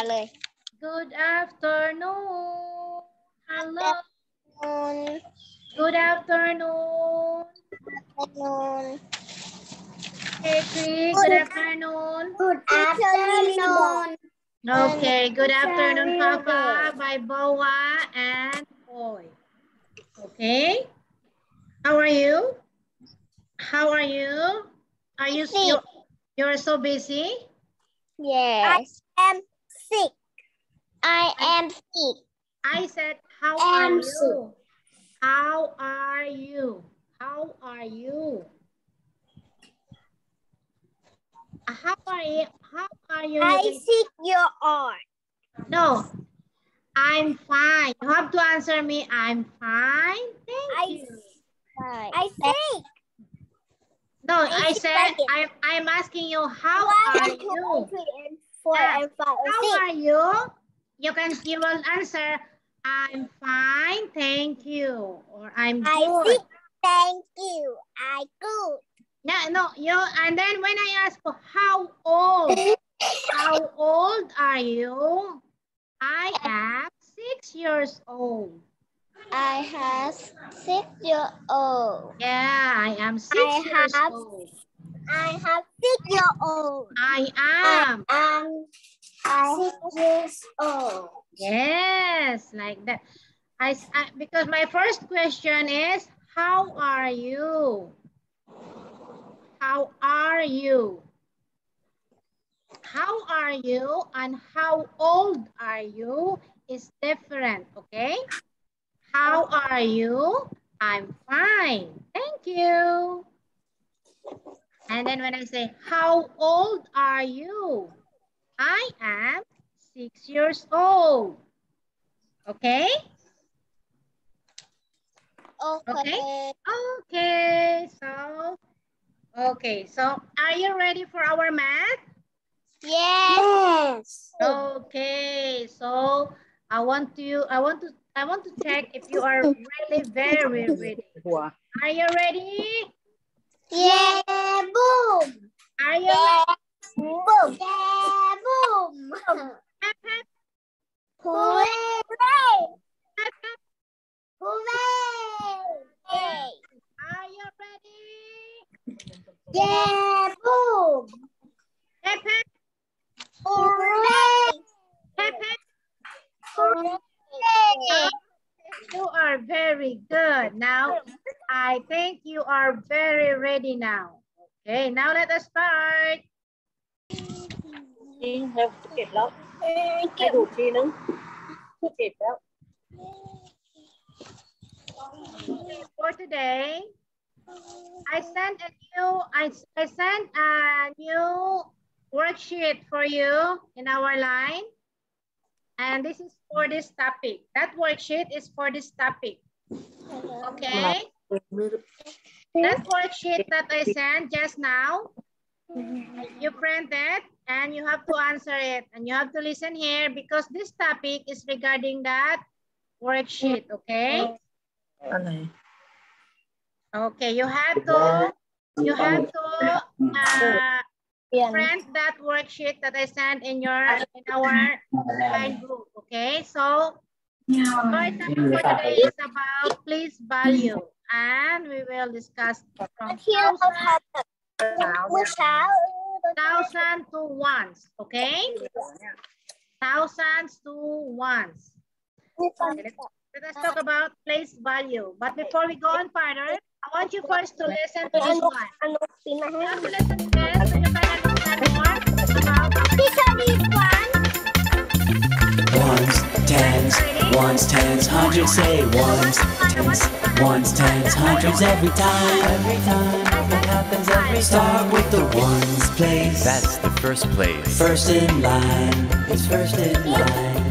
เลย Good afternoon. Hello. Good afternoon. Hey, Chris. Good afternoon. Good afternoon. Okay. Good afternoon, Papa. By Boa and Boy. Okay. How are you? How are you? Are you still? You're so busy? Yes. I am sick. I am sick. I said, how are you? How are you? How are you? How are you? How are you? I sick your arm. No, I'm fine. You have to answer me. I'm fine. Thank you. I sick. No, I said I'm asking you how are you? 4 and 5 and How 6. are you? You will answer I'm fine, thank you, or I'm good. I sick, thank you. I good. No, and then when I ask for how old are you? I am 6 years old. I have 6 years old. Yeah, I am 6 years old. I have 6 years old. I am 6 years old. Yes, like that. Because my first question is, how are you? How are you? How are you and how old are you is different, okay? How are you? I'm fine, thank you. And then when I say, how old are you? I am 6 years old. Okay? Okay. Okay, so are you ready for our math? Yes. Okay, so I want to check if you are really very ready. Are you ready? Yeah, boom. Are you ready? Boom. Yeah, boom. Hooray. Hooray. Are you ready? Yeah, boom. Hooray. Hooray. You are very good. Now, I think you are very ready now. Okay, now let us start. For today, I sent a new worksheet for you in our line. And this is for this topic. That worksheet is for this topic. Okay? That worksheet that I sent just now, you print it and you have to answer it. And you have to listen here because this topic is regarding that worksheet, okay? Okay, you have to print that worksheet that I sent in our line group, okay? So our topic for today is about place value, and we will discuss from thousand to ones, okay? Thousands to ones. Okay, let us talk about place value. But before we go on further, I want you first to listen to this one. You have to listen to this so you can understand more about this one. Ones, tens, hundreds, say ones, tens, hundreds every time. It happens every time. Start with the ones place. That's the first place. First in line, it's first in line.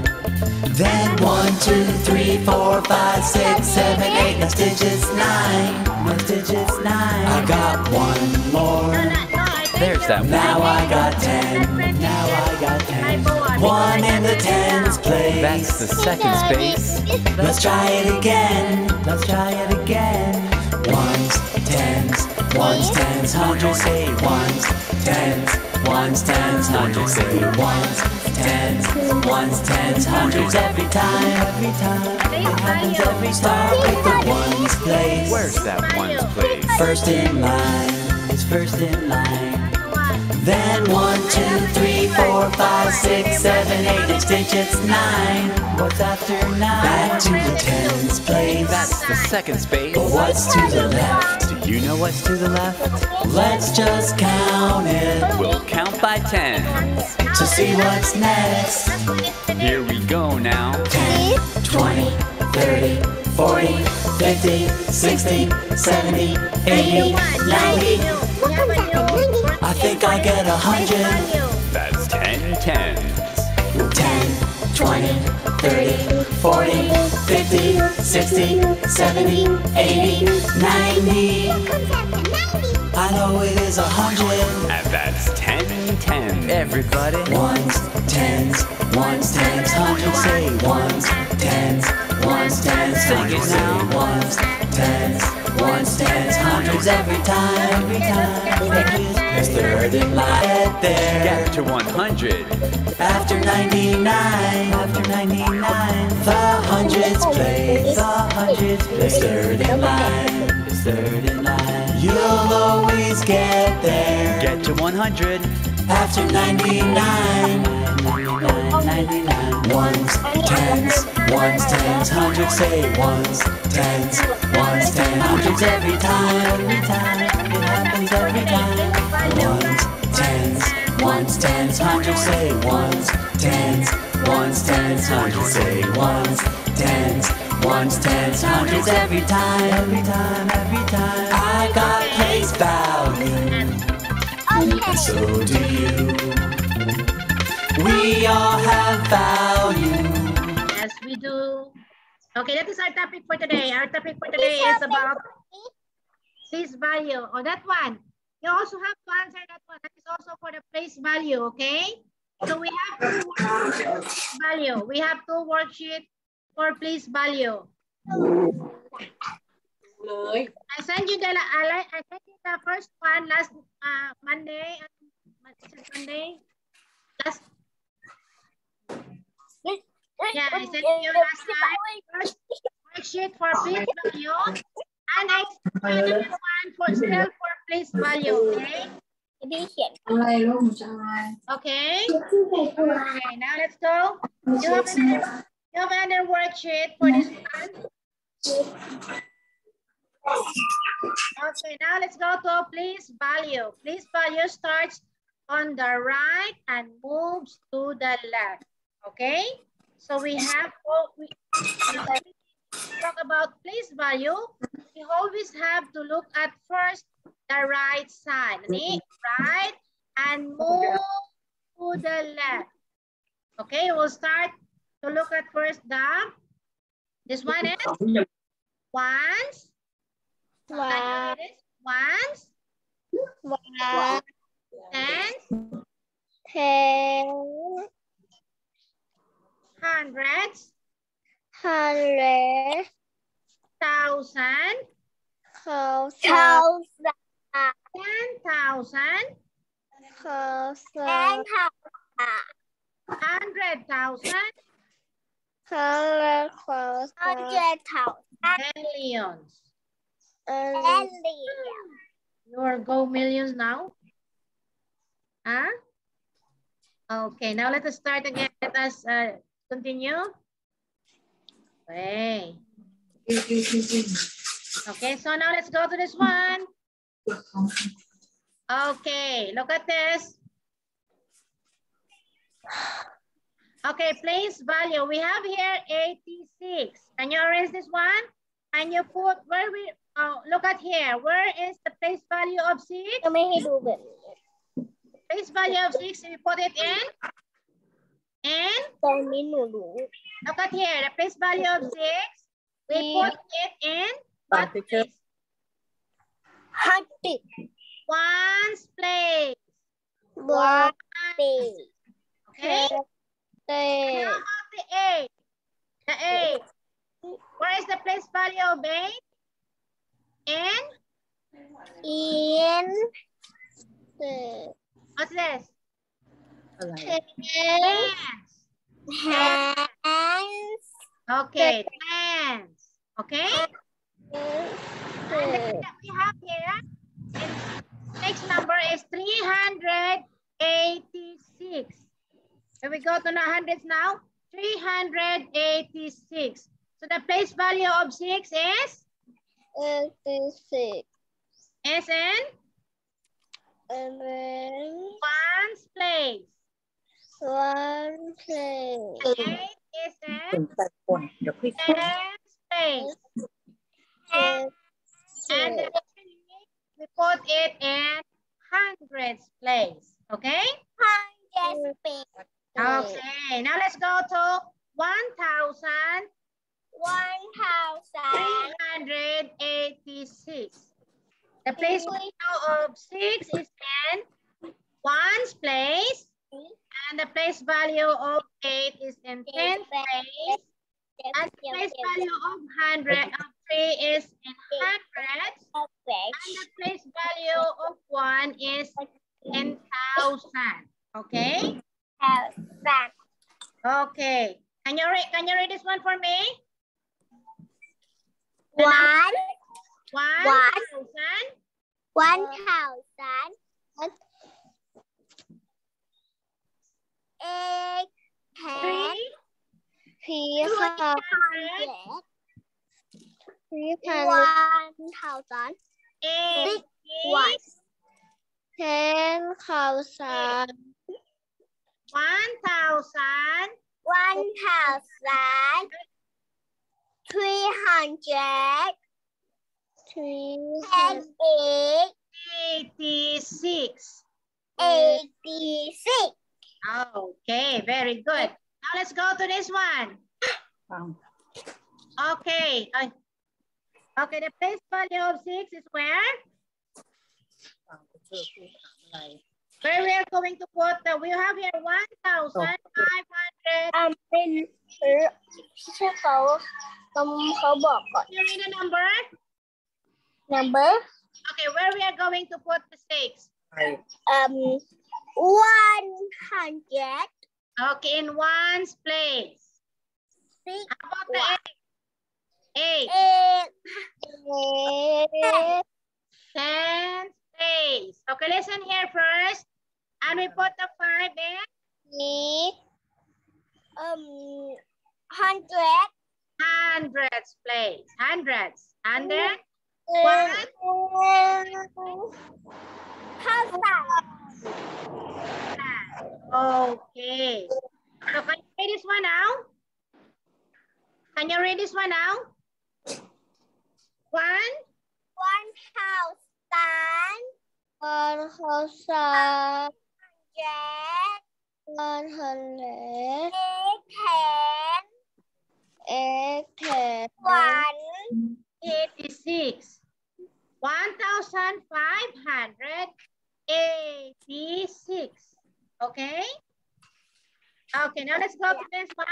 Then 1, 2, 3, 4, 5, 6, 7, 8. Next digit's 9. Next digit's 9. I got one more. There's that one. Now I got 10. Now I got 10. 1 in the tens place. That's the second space. Let's try it again. Let's try it again. Ones, tens, hundreds, say ones, tens, ones, tens, hundreds. Say ones, tens, ones, tens, hundreds. Every time it happens every start with the ones place. Where's that ones place? First in line, it's first in line. Then 1, 2, 3, 4, 5, 6, 7, 8, it's digits 9. What's after 9? Back to the tens place. That's the second space. But what's to the left? Do you know what's to the left? Let's just count it We'll count by 10s. to see what's next. Here we go now. 10, 20, 30, 40, 50, 60, 70, 80, 90. I think I get 100. That's 10 tens. 10, 20, 30, 40, 50, 60, 70, 80, 90. I know it is 100. And that's 10 tens. Everybody. Ones, tens, hundreds. Say ones, tens, Sing it hundreds. Say now. ones, tens, hundreds. Every time. It's third in line there. Get to 100. After 99, the hundreds place. It's third in line. You'll always get there. Get to 100. After 99. Ones, tens, hundreds. Say ones, tens, hundreds. Every time. It happens every time. Ones, tens, hundreds. Say ones, tens, hundreds. Say ones, tens, hundreds. Every time. I got place value, and so do you. We all have value. Yes, we do. Okay, that is our topic for today. Our topic for today is about place value. Oh, that one. You also have to answer that one. That is also for the place value, okay? So we have two worksheets value. We have two worksheets for place value. I sent you the first one last Monday. Last. Yeah, I sent you last time. First worksheet for place value, and I sent you another one for still for place value. Okay. Okay. Okay. Now let's go. You have another worksheet for this one. Okay. Now let's go to place value. Place value starts on the right and moves to the left. Okay. So we have, we talk about place value. We always have to look at first the right side. Right and move to the left. Okay, we'll start to look at first this one is ones. Ones. Tens. Hundreds. Thousand. 10,000. 100,000. Millions. You're go millions now? Huh? Okay, now let us start again. Let us continue. Okay. Okay, so now let's go to this one. Okay, look at this. Okay, place value. We have here 86. Can you erase this one? And you put where we look at here. Where is the place value of 6? Place value of 6, we put it in. Look at here, the place value of 6. We put it in what place? One's place. Okay. How about the 8? The 8. Where is the place value of 8? What's this? Tens. Hands. Okay, tens. Okay? And the thing that we have here, and next number is 386. Can we go to the hundreds now? 386. So the place value of 6 is? 86. Is in? And then Ones place. 1 place. 8 is in tens place. And actually, we put it in hundreds place. Okay? 100 place. Okay. Now let's go to 1,386. The place value of 6 is in ones place. And the place value of 8 is in tens place. And the place value of 3 is in hundreds. And the place value of 1 is in thousand. Okay? Okay. Can you read this one for me? The number 1,000. 86. Okay, very good. Now let's go to this one. Okay. Okay, the place value of 6 is where? Where we are going to put the, we have here 1,500. You read the number? Okay, where we are going to put the 6? 100. Okay, in ones place. How about the 8? 10 place. Okay, listen here first. And we put the 5 in? 100. Hundreds place. Hundreds. And then? What? Okay. So can you read this one now? Can you read this one now? 1,000. 86. 1,586. Okay? Okay, now let's go to this one.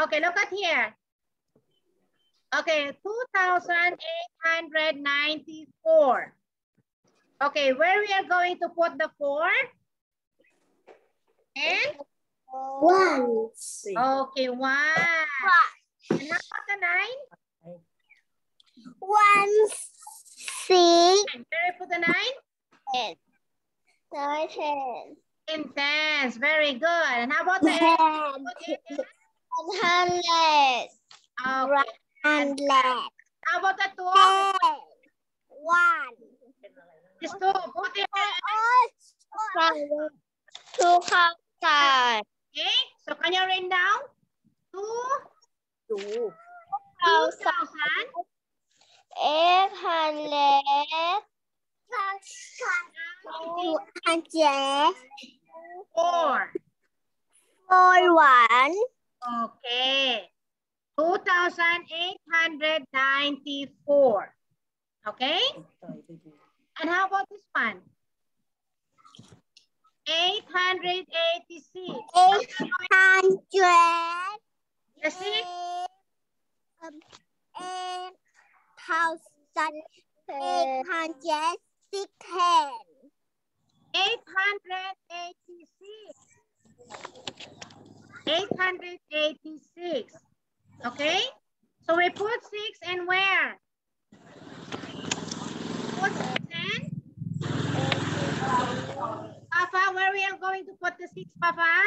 Okay, look at here. Okay, 2,894. Okay, where we are going to put the 4? And? 1. Okay, 1. And how about the 9? 1, 6, And where we put the 9? 10. In tens. Very good. And how about the 8? 100. Okay. And 100. how about the 2? 1. This 2. Put it in. 2,000. Okay. So can you read down? 2,000. 800. 4. 1. Okay. 2,894. Okay. And how about this one? 886. 800. The 6? 8,860. 886. 886. Okay? So we put 6 and where? Put 6 and? Papa, where we are going to put the 6, Papa?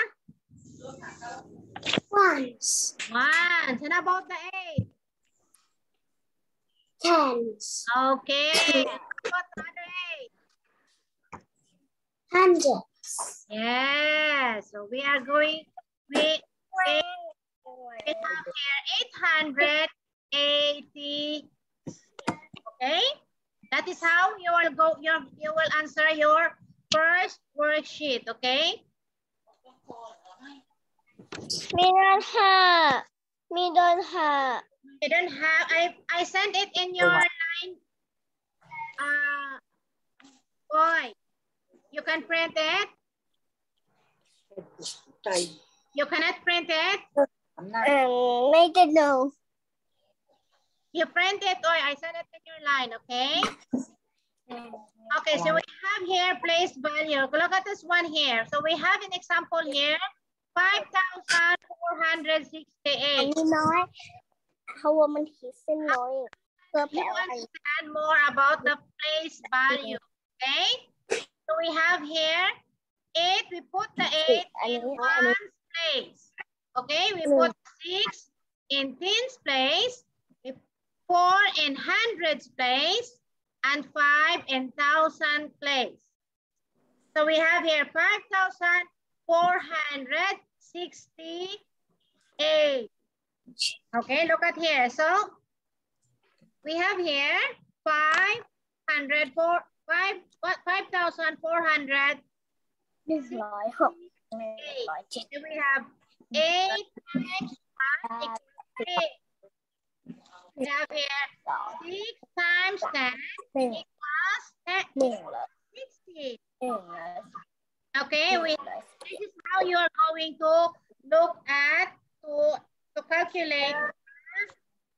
Ones. Ones. And about the 8? Tens. Okay. What the other 8? Hundreds. Yes. So we are going with we have here 880. Okay? That is how you will go. You will answer your first worksheet. Okay? Me don't have. Me don't have. You don't have. I sent it in your line. Boy, you can print it. You cannot print it. Make it no. You print it, or I sent it in your line. Okay. Okay, so we have here place value. Look at this one here. So we have an example here, 5,468. You know how woman is annoying. You understand more about the place value, okay? So we have here 8, we put the 8 in ones place. Okay, we put 6 in tens place, 4 in hundreds place, and 5 in thousand place. So we have here 5,468. Okay, look at here. So we have here 5,400. This is my hope. Here we have 8 times 1 equals 3. We have here 6 times 10 equals 60. Okay, this is how you are going to look at to calculate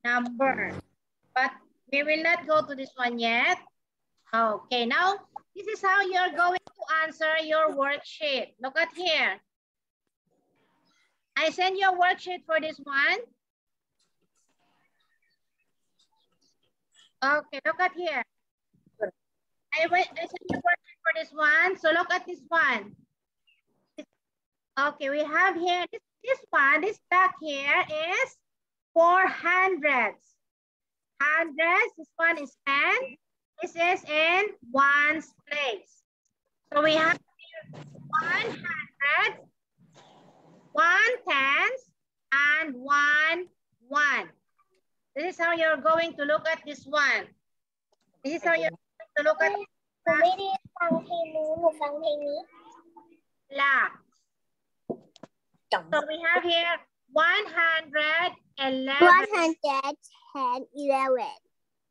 number. But we will not go to this one yet. Okay, now this is how you are going to answer your worksheet. Look at here. I send you a worksheet for this one. Okay, look at here. I sent you a worksheet for this one. So look at this one. Okay, we have here, this one, this back here is 400s. Hundreds, this one is 10. This is in ones place. So we have here 100, 1/10, and 1/1. This is how you're going to look at this one. This is how you're going to look at this one. So we have here 111. 111.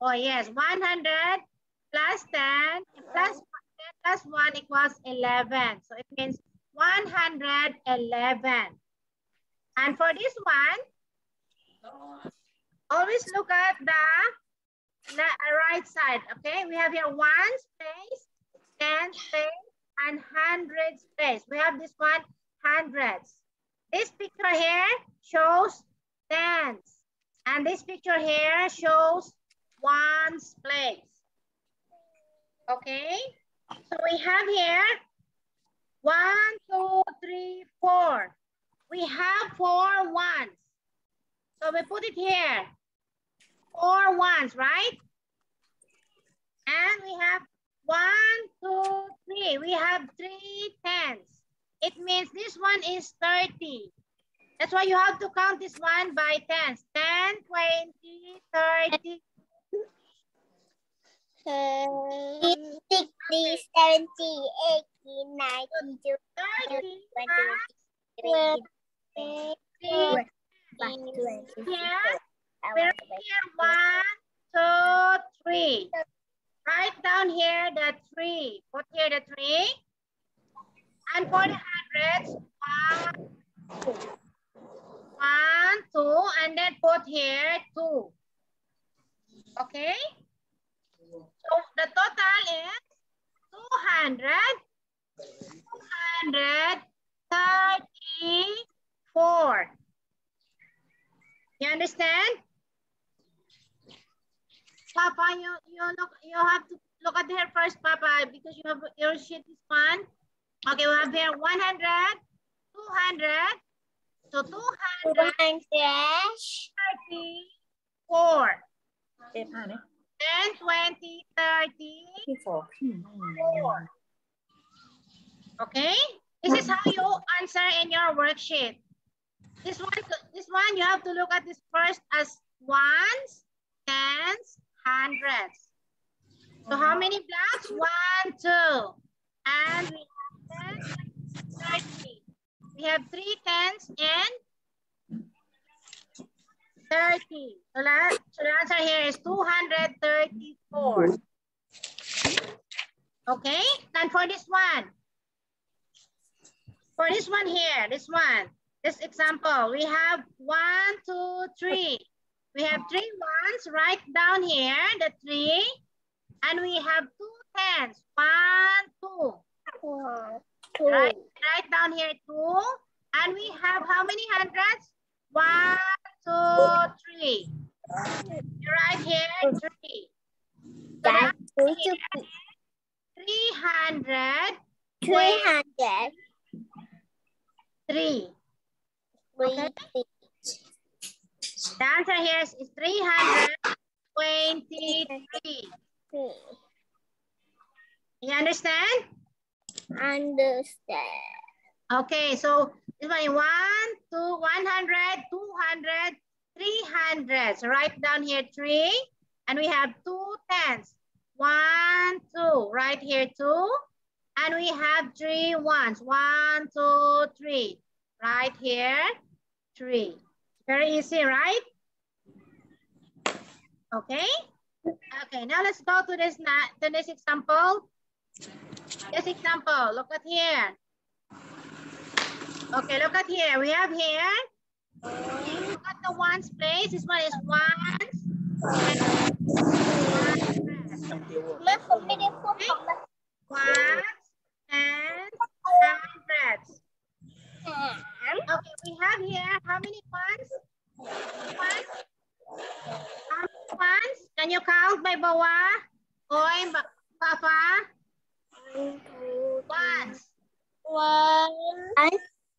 Oh yes, 100 plus 10 plus 1 equals 11. So it means 111. And for this one, always look at the right side. Okay, we have here 1 space, 10 space, and 100 space. We have this one, hundreds. This picture here shows tens. And this picture here shows ones place. Okay, so we have here 1, 2, 3, 4. We have 4 ones. So we put it here. 4 ones, right? And we have 1, 2, 3. We have 3 tens. It means this one is 30. That's why you have to count this one by tens. 10, 20, 30. 60, 70, 80, 90, 20, 20. Here, we're here 1, 2, 3. Write down here the 3. Put here the 3. And for the hundreds, 1, 2, and then put here 2. Okay? So the total is 238. 4. You understand? Papa, you have to look at here first, Papa, because you have your sheet is fun. Okay, we have here 100, 200. So 234. And 20, 30, 4. Okay? This is how you answer in your worksheet. This one you have to look at this first as ones, tens, hundreds. So how many blocks? 1, 2. And we have 10, 30. We have 3 tens and 30. So the answer here is 234. Okay? And for this one here, this example, we have 1, 2, 3. We have 3 ones right down here, the 3. And we have 2 tens, 1, 2. Right down here, 2. And we have how many hundreds? 1, 2, 3. Right here, 3. So 300. 3. Okay. The answer here is 323. You understand? Understand. Okay, so this one is 1, 2, 100, 200, 300. So write down here 3, and we have 2 tens. 1, 2, right here 2, and we have 3 ones. 1, 2, 3, right here 3. Very easy, right? Okay. Okay, now let's go to this example. This example, look at here. Okay, look at here. We have here. Look at the ones place. This one is ones. And hundreds. Okay. Ones and hundreds. Okay, we have here how many ones? Ones. How many ones? Can you count by bawa? Oy, Papa? Ones. 1,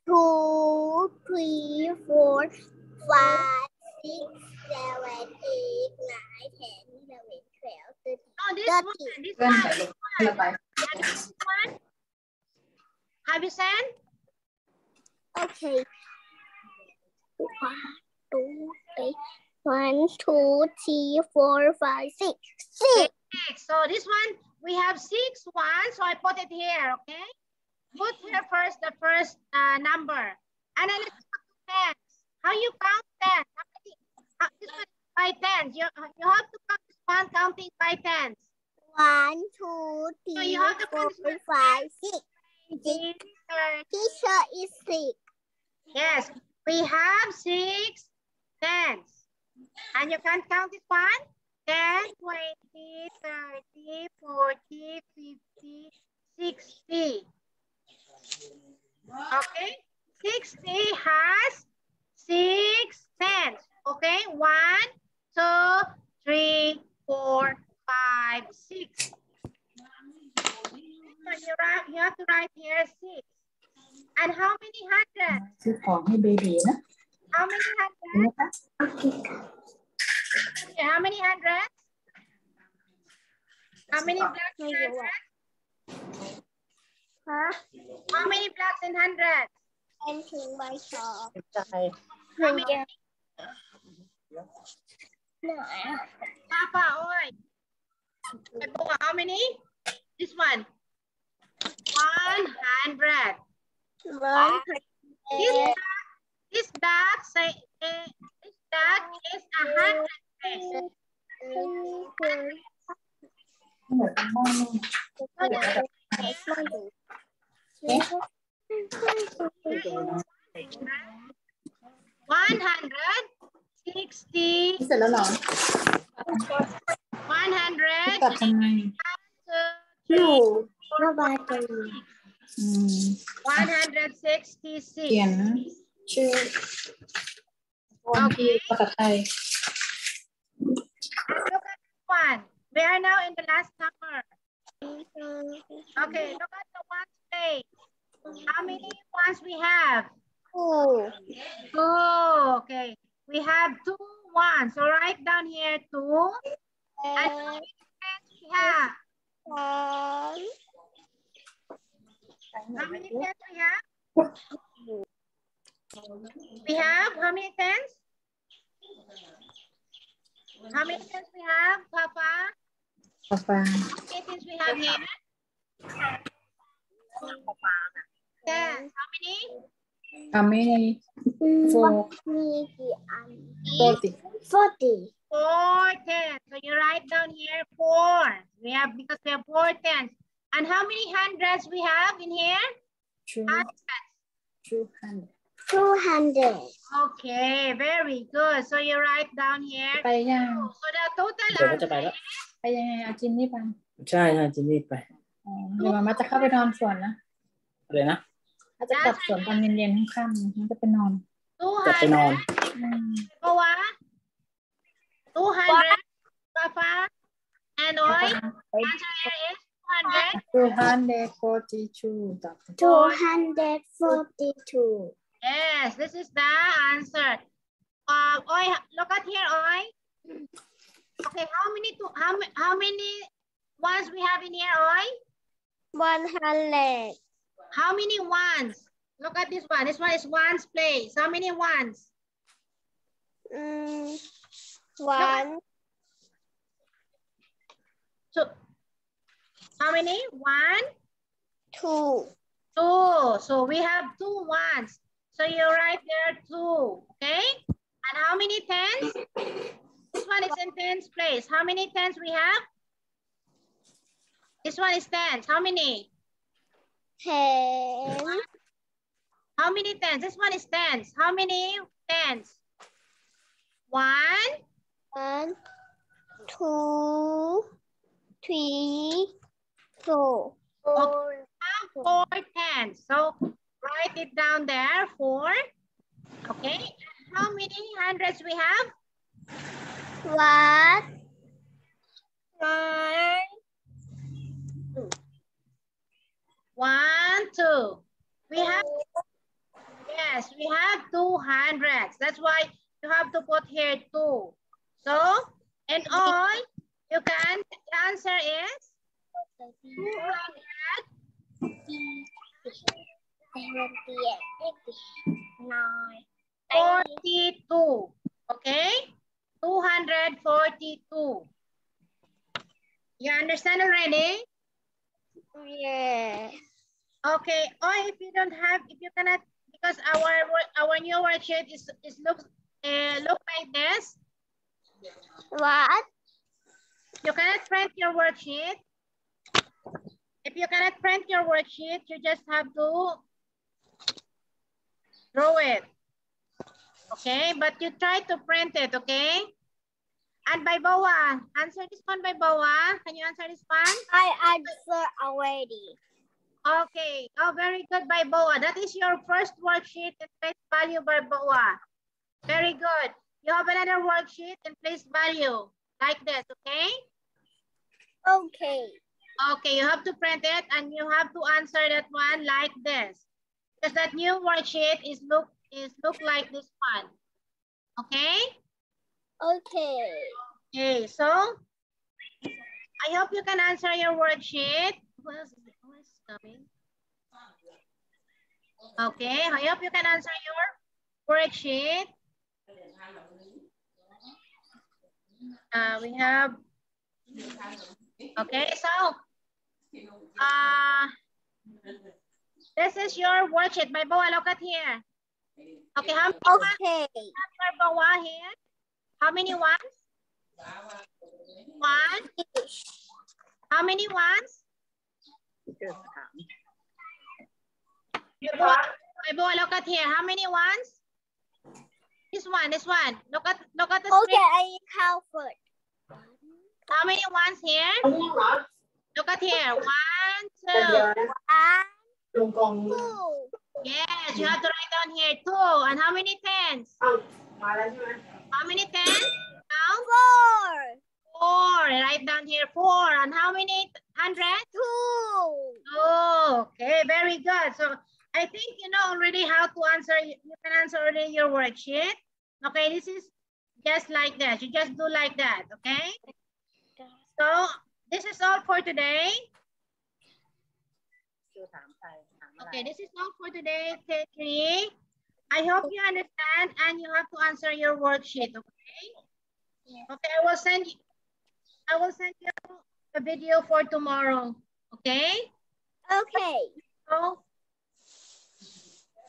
2, 3, 4, 5, 6, 7, 8, 9, 10, 11, 12, 13. Oh, this one. This one. Have you sent? Okay. 1, 2, 3, 4, 5, 6. 6. So this one, we have 6 ones. So I put it here, okay? Put here first the first number. And then let's go to tens. How you count tens? This one is by tens. You have to count this one counting by tens. 1, 2, 3, So you have to 4, count 5, 6. 20, 30. Teacher is 6. Yes, we have 6 tens. And you can count this one. 10, 20, 30, 40, 50, 60. Okay, 60 has 6 tens. Okay, 1, 2, 3, 4, 5, 6. So you have to write here 6. And how many hundreds? How many hundreds? Okay, how many hundreds? How many blocks in hundreds? Huh? How many blocks in hundreds? Anything by top. How many? No. Papa, oi. How many? This one. 100. 100. This bag is 100 pesos. $160. 100. 2. 166. เขียนชื่อคนที่ภาษาไทย And look at this one. We are now in the last number. Okay, look at the ones place. How many ones we have? 2. 2. Okay, we have 2 ones. So write down here 2. And how many tens we have? 1. How many tens we have? We have how many tens? How many tens we have, Papa? ปะปา How many tens we have here? Tens. How many? อามินีโฟ มีกี่อัน โฟติ 40. 4 tens. So you write down here 4. We have because we have 4 tens. And how many hundreds we have in here? 200 Okay, very good. So you write down here. ไปยัง So the total เดี๋ยวก็จะไป answer แล้ว ไปยังไงเอาจินนี่ไป ใช่จินนี่ไป อ๋อเดี๋ยวมาจะเข้าไปนอนสวนนะ อะไรนะ อาจจะกลับสวนตอนเย็นๆค่ำๆมันจะไปนอน จะไปนอน 200. Go on. 200. Papa. And oil. Answer here is 200. 242 ตับ 242. Yes, this is the answer. Oi, look at here, Oi. Okay, how many ones we have in here, Oi? 100. How many ones? Look at this one. This one is ones place. How many ones? 1. 2. How many? 1, 2. 2. So we have 2 ones. So you write there 2. Okay? And how many tens? This one is in tens place. How many tens we have? This one is tens. How many? 10. How many tens? This one is tens. How many tens? 1, 1, 2, 3, 4. Okay. 4 tens. So write it down there. 4. Okay. How many hundreds we have? 1, 1, 2. We have, yes, we have 200s. That's why you have to put here 2. So, in all, you can, the answer is 242. Okay? 242. You understand already? Yeah. Okay. Or if you don't have, if you cannot, because our new worksheet is look like this. What? You cannot print your worksheet. If you cannot print your worksheet, you just have to draw it. Okay, but you try to print it, okay? And by Boa, answer this one by Boa. Can you answer this one? I answered already. Okay. Oh, very good by Boa. That is your first worksheet in place value by Boa. Very good. You have another worksheet in place value like this, okay? Okay. Okay, you have to print it and you have to answer that one like this. Because that new worksheet is look like this one. Okay? Okay. Okay, so I hope you can answer your worksheet. Who is coming? Okay, I hope you can answer your worksheet. We have, okay, so this is your worksheet. My Boa, look at here. Okay, how many ones Okay. have your Boa here? How many ones? 1. How many ones? My boy, look at here. How many ones? This one. Look at the Okay, screen. I count first. How many ones here? Look at here. 1, 2. 1, Two. Yes, you have to write down here 2. And how many tens? How many tens? Now? 4. Write down here 4. And how many hundreds? 2. Oh, okay, very good. So I think you know already how to answer. You can answer already your worksheet. Okay, this is just like that. You just do like that, okay? So this is all for today. Okay, this is all for today, K3. I hope you understand and you have to answer your worksheet, okay? Okay, I will send you a video for tomorrow, okay? Okay.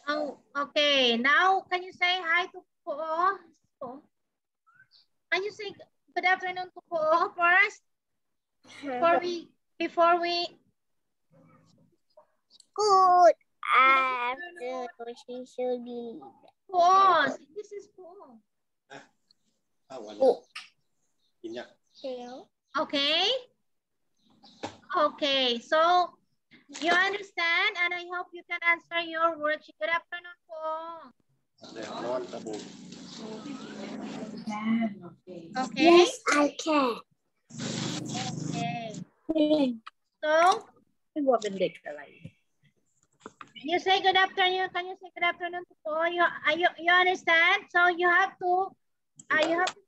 Oh, okay. Now, can you say hi to Po? Can you say good afternoon to Po first? Before we. Good afternoon. She should be. Po, this is Po. Okay. Okay, so you understand and I hope you can answer your worksheet. Good afternoon po. Okay? Yes, I can. Okay. So, you say good afternoon. Can you say good afternoon to po? You understand? So you have to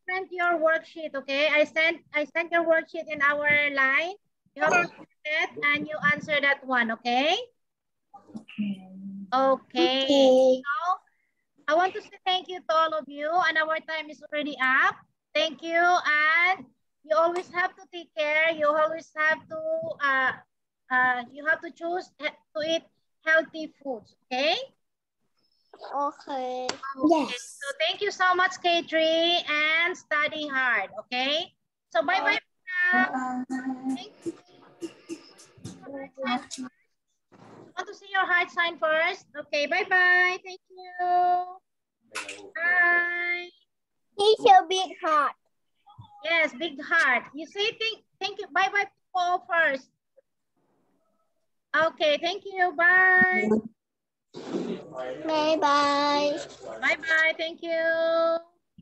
print your worksheet, okay? I sent your worksheet in our line. You have to print it and you answer that one, okay? Okay. So I want to say thank you to all of you and our time is already up. Thank you and you always have to take care. You always have to choose to eat healthy foods, okay? Okay. Yes. So thank you so much, K3, and study hard, okay? So bye-bye now. Thank you. Want to see your heart sign first? Okay, bye-bye. Thank you. Bye. He's a big heart. Yes, big heart. You say thank you. Bye-bye Paul first. Okay, thank you. Bye. Bye-bye. Bye-bye. Thank you.